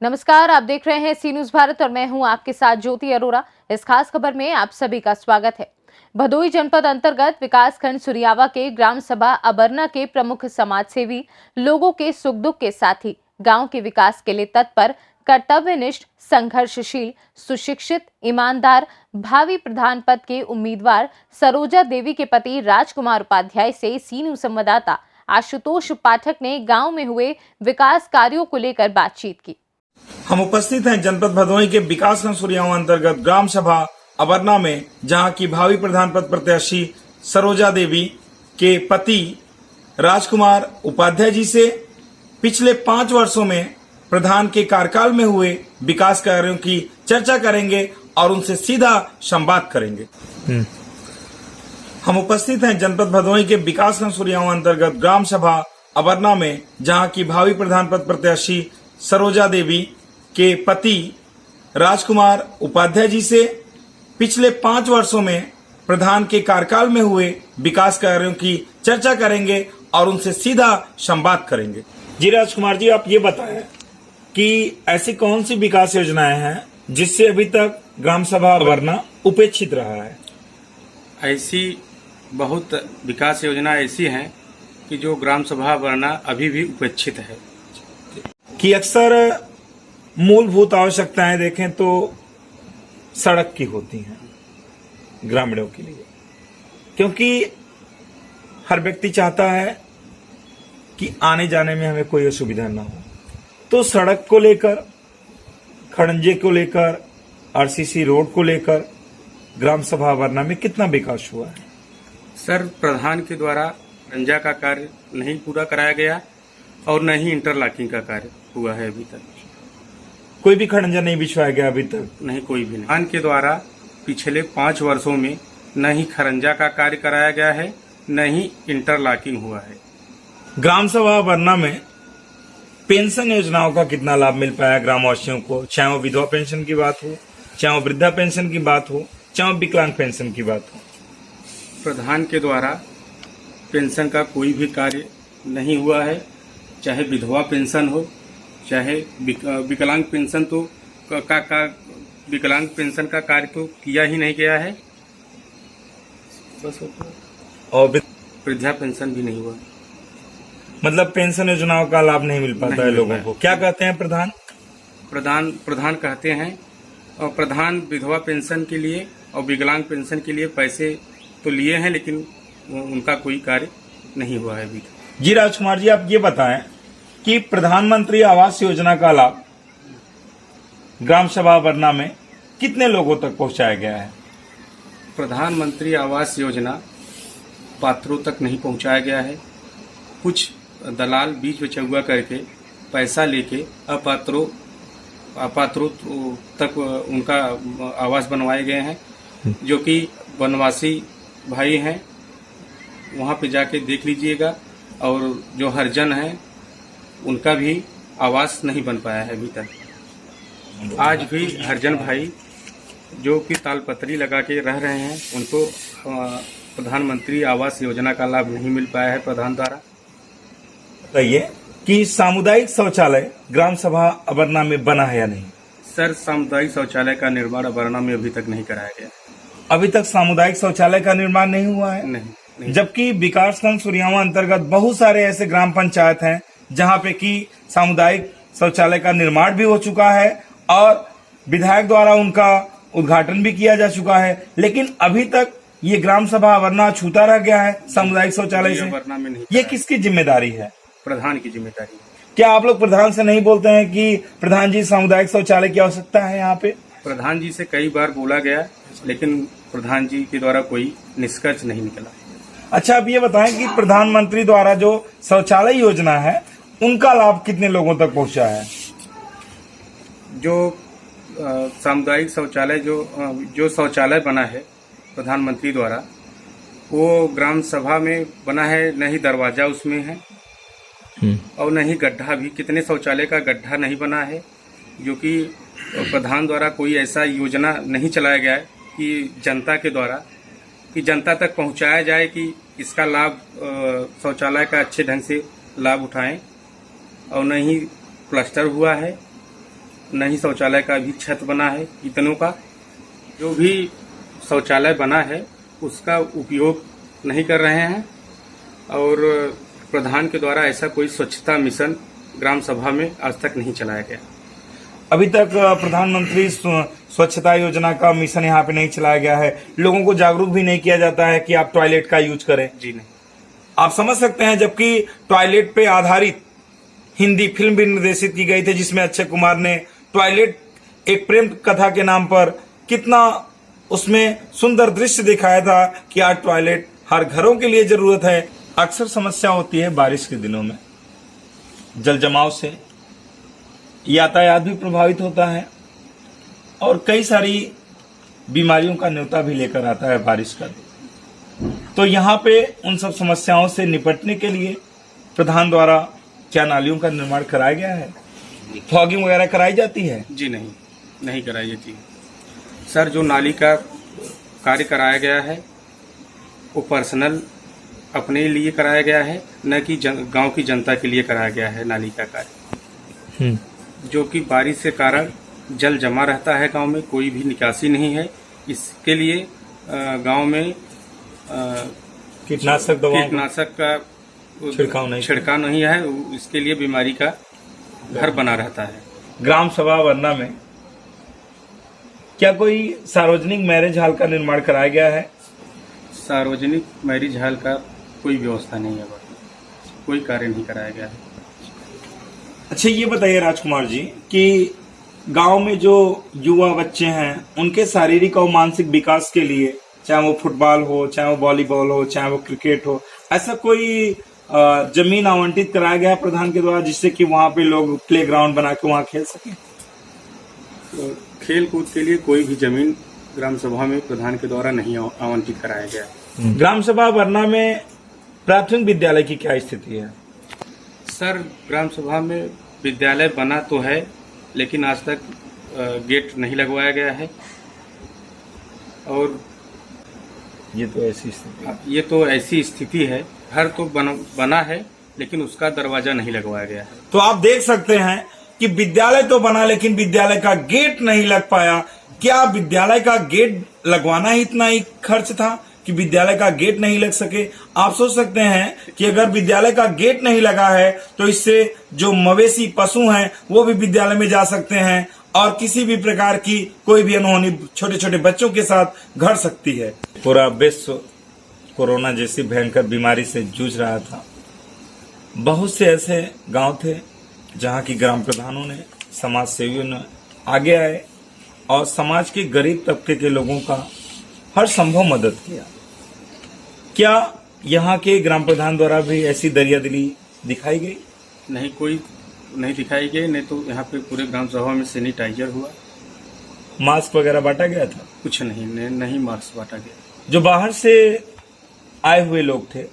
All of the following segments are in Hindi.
नमस्कार, आप देख रहे हैं सी न्यूज भारत और मैं हूं आपके साथ ज्योति अरोरा। इस खास खबर में आप सभी का स्वागत है। भदोही जनपद अंतर्गत विकासखंड सुरियावा के ग्राम सभा अबरना के प्रमुख समाज सेवी लोगों के सुख दुख के साथ ही गांव के विकास के लिए तत्पर, कर्तव्यनिष्ठ, संघर्षशील, सुशिक्षित, ईमानदार, भावी प्रधान पद के उम्मीदवार सरोजा देवी के पति राजकुमार उपाध्याय से सी न्यूज संवाददाता आशुतोष पाठक ने गांव में हुए विकास कार्यों को लेकर बातचीत की। हम उपस्थित हैं जनपद भदोही के विकासखंड सुरियावा अंतर्गत ग्राम सभा अबरना में, जहां की भावी प्रधान पद प्रत्याशी सरोजा देवी के पति राजकुमार उपाध्याय जी से पिछले 5 वर्षों में प्रधान के कार्यकाल में हुए विकास कार्यों की चर्चा करेंगे और उनसे सीधा संवाद करेंगे। हम उपस्थित हैं जनपद भदोही के विकासखंड सुरियावा अंतर्गत ग्राम सभा अबरना में, जहां की भावी प्रधान पद प्रत्याशी सरोजा देवी के पति राजकुमार उपाध्याय जी से पिछले 5 वर्षों में प्रधान के कार्यकाल में हुए विकास कार्यों की चर्चा करेंगे और उनसे सीधा संवाद करेंगे। जी राजकुमार जी, आप ये बताएं कि ऐसी कौन सी विकास योजनाएं हैं जिससे अभी तक ग्राम सभा अबरना उपेक्षित रहा है? ऐसी बहुत विकास योजना ऐसी हैं कि जो ग्राम सभा अबरना अभी भी उपेक्षित है। कि अक्सर मूलभूत आवश्यकताएं देखें तो सड़क की होती हैं ग्रामीणों के लिए, क्योंकि हर व्यक्ति चाहता है कि आने जाने में हमें कोई असुविधा ना हो। तो सड़क को लेकर, खड़ंजे को लेकर, आरसीसी रोड को लेकर ग्राम सभा अबरना में कितना विकास हुआ है? सर, प्रधान के द्वारा खड़ंजा का कार्य नहीं पूरा कराया गया और न ही इंटरलॉकिंग का कार्य हुआ है अभी तक। कोई भी खड़ंजा नहीं बिछवाया गया अभी तक? नहीं, कोई भी नहीं। प्रधान के द्वारा पिछले 5 वर्षों में न ही खड़ंजा का कार्य कराया गया है, न ही इंटरलॉकिंग हुआ है। ग्राम सभा अबरना में पेंशन योजनाओं का कितना लाभ मिल पाया ग्रामवासियों को? चाहे वो विधवा पेंशन की बात हो, चाहे वो वृद्धा पेंशन की बात हो, चाहे वो विकलांग पेंशन की बात हो। प्रधान के द्वारा पेंशन का कोई भी कार्य नहीं हुआ है, चाहे विधवा पेंशन हो, चाहे विकलांग पेंशन तो विकलांग पेंशन का कार्य तो किया ही नहीं गया है। बस और वृद्धा पेंशन भी नहीं हुआ। मतलब पेंशन योजनाओं का लाभ नहीं मिल पाता है लोगों को। क्या कहते हैं प्रधान? प्रधान कहते हैं, और प्रधान विधवा पेंशन के लिए और विकलांग पेंशन के लिए पैसे तो लिए हैं, लेकिन उनका कोई कार्य नहीं हुआ है अभी। जी राजकुमार जी, आप ये बताएं कि प्रधानमंत्री आवास योजना का लाभ ग्राम सभा अबरना में कितने लोगों तक पहुंचाया गया है? प्रधानमंत्री आवास योजना पात्रों तक नहीं पहुंचाया गया है। कुछ दलाल बीच बचौआ करके पैसा लेके अपात्रों तक उनका आवास बनवाए गए हैं, जो कि वनवासी भाई हैं। वहां पे जाके देख लीजिएगा। और जो हरिजन हैं उनका भी आवास नहीं बन पाया है अभी तक। आज भी हरिजन भाई जो कि तालपत्री लगा के रह रहे हैं, उनको प्रधानमंत्री आवास योजना का लाभ नहीं मिल पाया है प्रधान द्वारा। बताइए कि सामुदायिक शौचालय ग्राम सभा अबरना में बना है या नहीं? सर, सामुदायिक शौचालय का निर्माण अबरना में अभी तक नहीं कराया गया। अभी तक सामुदायिक शौचालय का निर्माण नहीं हुआ है? नहीं। जबकि विकासखंड सुरियावा अंतर्गत बहुत सारे ऐसे ग्राम पंचायत हैं जहां पे कि सामुदायिक शौचालय का निर्माण भी हो चुका है और विधायक द्वारा उनका उद्घाटन भी किया जा चुका है, लेकिन अभी तक ये ग्राम सभा अबरना छूता रह गया है सामुदायिक शौचालय से। अबरना में नहीं। ये किसकी जिम्मेदारी है? प्रधान की जिम्मेदारी है। क्या आप लोग प्रधान से नहीं बोलते हैं कि प्रधान जी, सामुदायिक शौचालय की आवश्यकता है यहाँ पे? प्रधान जी से कई बार बोला गया, लेकिन प्रधान जी के द्वारा कोई निष्कर्ष नहीं निकला। अच्छा, अब ये बताएं कि प्रधानमंत्री द्वारा जो शौचालय योजना है उनका लाभ कितने लोगों तक पहुंचा है? जो सामुदायिक शौचालय जो शौचालय बना है प्रधानमंत्री द्वारा, वो ग्राम सभा में बना है, न ही दरवाजा उसमें है और न ही गड्ढा भी। कितने शौचालय का गड्ढा नहीं बना है, जो कि प्रधान द्वारा कोई ऐसा योजना नहीं चलाया गया है कि जनता के द्वारा कि जनता तक पहुंचाया जाए कि इसका लाभ शौचालय का अच्छे ढंग से लाभ उठाएं। और न ही प्लास्टर हुआ है न ही शौचालय का भी छत बना है कितनों का। जो भी शौचालय बना है उसका उपयोग नहीं कर रहे हैं और प्रधान के द्वारा ऐसा कोई स्वच्छता मिशन ग्राम सभा में आज तक नहीं चलाया गया। अभी तक प्रधानमंत्री स्वच्छता योजना का मिशन यहाँ पे नहीं चलाया गया है। लोगों को जागरूक भी नहीं किया जाता है कि आप टॉयलेट का यूज करें। जी नहीं। आप समझ सकते हैं, जबकि टॉयलेट पे आधारित हिंदी फिल्म भी निर्देशित की गई थी जिसमें अक्षय कुमार ने टॉयलेट एक प्रेम कथा के नाम पर कितना उसमें सुंदर दृश्य दिखाया था कि आज टॉयलेट हर घरों के लिए जरूरत है। अक्सर समस्या होती है बारिश के दिनों में, जल जमाव से यातायात भी प्रभावित होता है और कई सारी बीमारियों का न्योता भी लेकर आता है बारिश का दिन। तो यहाँ पे उन सब समस्याओं से निपटने के लिए प्रधान द्वारा क्या नालियों का निर्माण कराया गया है? फॉगिंग वगैरह कराई जाती है? जी नहीं कराई जाती है सर। जो नाली का कार्य कराया गया है वो पर्सनल अपने लिए कराया गया है, न कि गांव की जनता के लिए कराया गया है नाली का कार्य। जो कि बारिश के कारण जल जमा रहता है गांव में, कोई भी निकासी नहीं है। इसके लिए गांव में कीटनाशक का छिड़काव नहीं है। इसके लिए बीमारी का घर बना रहता है। ग्राम सभा वरना में क्या कोई सार्वजनिक मैरिज हॉल का निर्माण कराया गया है? सार्वजनिक मैरिज हॉल का कोई व्यवस्था नहीं है, कोई कार्य नहीं कराया गया है। अच्छा, ये बताइए राजकुमार जी कि गांव में जो युवा बच्चे हैं उनके शारीरिक और मानसिक विकास के लिए, चाहे वो फुटबॉल हो, चाहे वो वॉलीबॉल हो, चाहे वो क्रिकेट हो, ऐसा कोई जमीन आवंटित कराया गया है प्रधान के द्वारा जिससे कि वहां पे लोग प्ले ग्राउंड बना के वहां खेल सकें? तो खेल कूद के लिए कोई भी जमीन ग्राम सभा में प्रधान के द्वारा नहीं आवंटित कराया गया। ग्राम सभा वरना में प्राथमिक विद्यालय की क्या स्थिति है? सर, ग्राम सभा में विद्यालय बना तो है लेकिन आज तक गेट नहीं लगवाया गया है और ये तो ऐसी स्थिति है। घर तो बना है लेकिन उसका दरवाजा नहीं लगवाया गया है। तो आप देख सकते हैं कि विद्यालय तो बना लेकिन विद्यालय का गेट नहीं लग पाया। क्या विद्यालय का गेट लगवाना ही इतना ही खर्च था कि विद्यालय का गेट नहीं लग सके? आप सोच सकते हैं कि अगर विद्यालय का गेट नहीं लगा है तो इससे जो मवेशी पशु हैं वो भी विद्यालय में जा सकते हैं और किसी भी प्रकार की कोई भी अनहोनी छोटे छोटे बच्चों के साथ घट सकती है। पूरा विश्व कोरोना जैसी भयंकर बीमारी से जूझ रहा था। बहुत से ऐसे गांव थे जहां की ग्राम प्रधानों ने, समाज सेवियों ने आगे आए और समाज के गरीब तबके के लोगों का हर संभव मदद किया। क्या यहाँ के ग्राम प्रधान द्वारा भी ऐसी दरियादिली दिखाई गई? नहीं, कोई नहीं दिखाई गई। नहीं तो यहाँ पे पूरे ग्राम सभा में सैनिटाइजर हुआ, मास्क वगैरह बांटा गया था? कुछ नहीं मास्क बांटा गया। जो बाहर से आए हुए लोग थे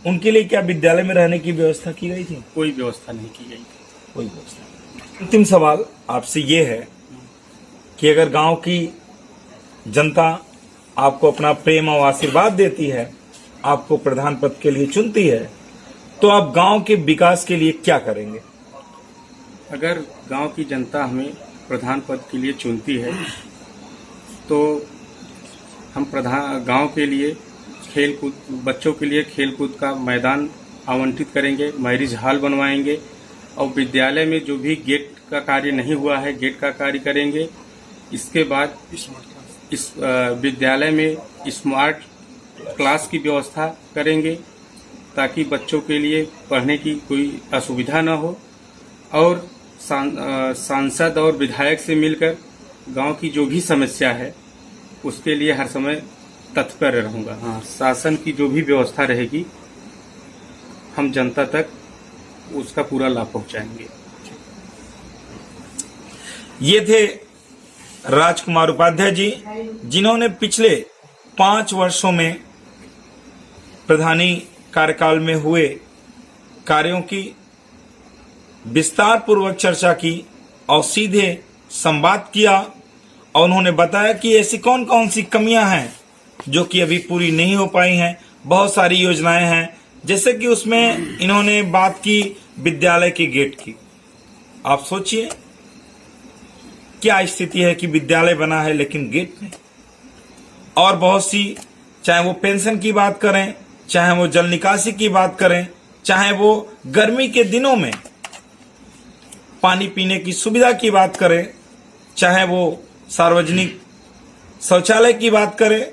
उनके लिए क्या विद्यालय में रहने की व्यवस्था की गई थी? कोई व्यवस्था नहीं की गई। कोई व्यवस्था नहीं। अंतिम सवाल आपसे ये है कि अगर गांव की जनता आपको अपना प्रेम और आशीर्वाद देती है, आपको प्रधान पद के लिए चुनती है, तो आप गांव के विकास के लिए क्या करेंगे? अगर गांव की जनता हमें प्रधान पद के लिए चुनती है तो हम गांव के लिए खेलकूद, बच्चों के लिए खेलकूद का मैदान आवंटित करेंगे, मैरिज हॉल बनवाएंगे और विद्यालय में जो भी गेट का कार्य नहीं हुआ है गेट का कार्य करेंगे। इसके बाद इस विद्यालय में स्मार्ट क्लास की व्यवस्था करेंगे ताकि बच्चों के लिए पढ़ने की कोई असुविधा न हो और सांसद और विधायक से मिलकर गांव की जो भी समस्या है उसके लिए हर समय तत्पर रहूंगा। हाँ, शासन की जो भी व्यवस्था रहेगी हम जनता तक उसका पूरा लाभ पहुंचाएंगे। ये थे राजकुमार उपाध्याय जी, जिन्होंने पिछले 5 वर्षों में प्रधानी कार्यकाल में हुए कार्यों की विस्तार पूर्वक चर्चा की और सीधे संवाद किया और उन्होंने बताया कि ऐसी कौन कौन सी कमियां हैं जो कि अभी पूरी नहीं हो पाई हैं। बहुत सारी योजनाएं हैं, जैसे कि उसमें इन्होंने बात की विद्यालय के गेट की। आप सोचिए क्या स्थिति है कि विद्यालय बना है लेकिन गेट नहीं। और बहुत सी, चाहे वो पेंशन की बात करें, चाहे वो जल निकासी की बात करें, चाहे वो गर्मी के दिनों में पानी पीने की सुविधा की बात करें, चाहे वो सार्वजनिक शौचालय की बात करें,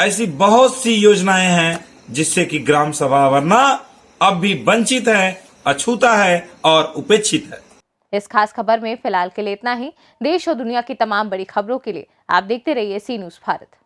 ऐसी बहुत सी योजनाएं हैं जिससे कि ग्राम सभा अबरना अब भी वंचित है, अछूता है और उपेक्षित है। इस खास खबर में फिलहाल के लिए इतना ही। देश और दुनिया की तमाम बड़ी खबरों के लिए आप देखते रहिए सी न्यूज़ भारत।